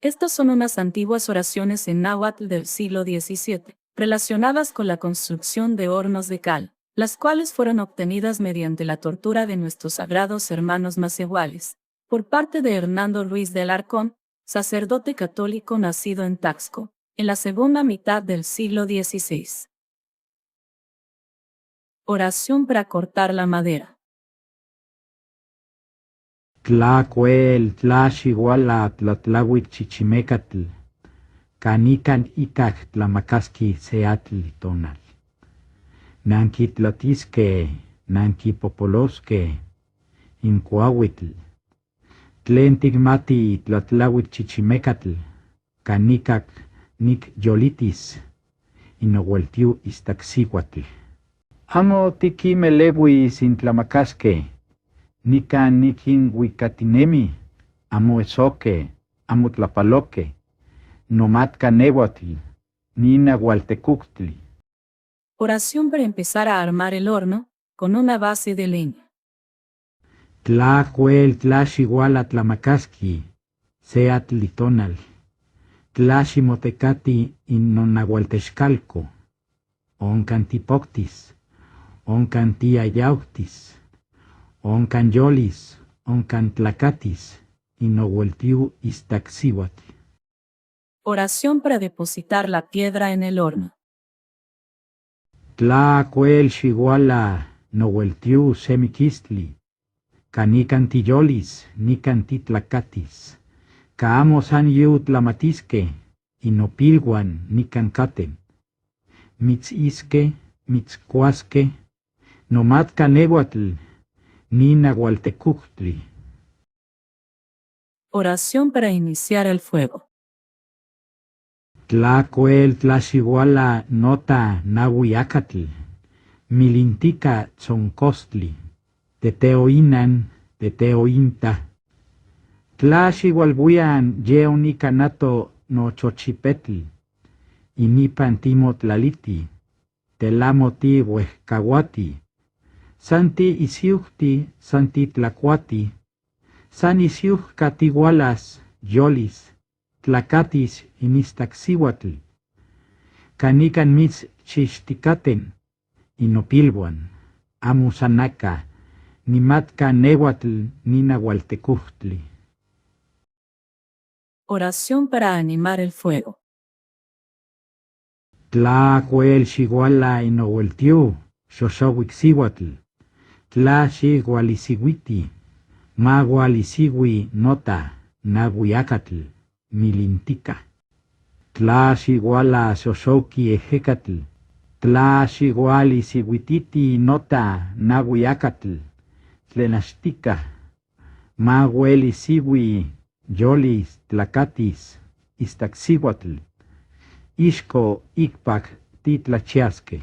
Estas son unas antiguas oraciones en náhuatl del siglo XVII, relacionadas con la construcción de hornos de cal, las cuales fueron obtenidas mediante la tortura de nuestros sagrados hermanos macehuales, por parte de Hernando Ruiz de Alarcón, sacerdote católico nacido en Taxco, en la segunda mitad del siglo XVI. Oración para cortar la madera. Tlacuel, tlaxihuala, tlatlahuic chichimecatl, canican icac tlamacasqui seatl tonal. Nanqui tlatisque, nanqui popolosque, incuahuitl. Tlen tigmati tlatlahuic chichimecatl, canicac nic yolitis, inohueltiu istaxihuatl. Amo tiquimelehui sin tlamacasque, nican nikin huicatinemi, amo esoque, amo tlapaloque, nomatca nehuatl, nina hualtecuctli. Oración para empezar a armar el horno, con una base de leña. Tlacuel tlaxihuala tlamacasqui, seatl itonal. Tlaximotecati innonahualtexcalco, oncantipoctis, oncantiayauctis, oncanyolis, oncantlacatis, inohueltiu istaxihuatl. Oración para depositar la piedra en el horno. Tlacuel xiguala nohueltiu semiquistli, canicantiyolis, nicantitlacatis, caamos an yu tlamatisque, inopilguan nicancaten, mitzisque, mitzcuasque, nomatca nehuatl, ninahualtecuctli. Oración para iniciar el fuego. Tlacuel tlaxihuala nota nahuiacatl, milintica tzoncostli, teteoinan, teteointa. Tlaxihualbuian yeonicanato no chochipetl, inipan timotlaliti, telamoti huescahuati, santi isiucti, santi tlacuati, san isiuccatigualas, yolis, tlacatis inistaxihuatl, canican mitz chixticaten, inopilbuan, amusanaca, nimatca nehuatl ninahualtecuhtli. Oración para animar el fuego. Tlacuel xiguala inohueltiu, xoxohuixihuatl, tlaxigualisihuiti, magualisihui nota, nahuiacatl, milintica. Tlaxiguala xoxouqui ejecatl, tlaxigualisihuititi nota, nahuiacatl, tlenaxtica, maguelisihui, yolis, tlacatis, istaxihuatl, Ixco icpac titlachiasque.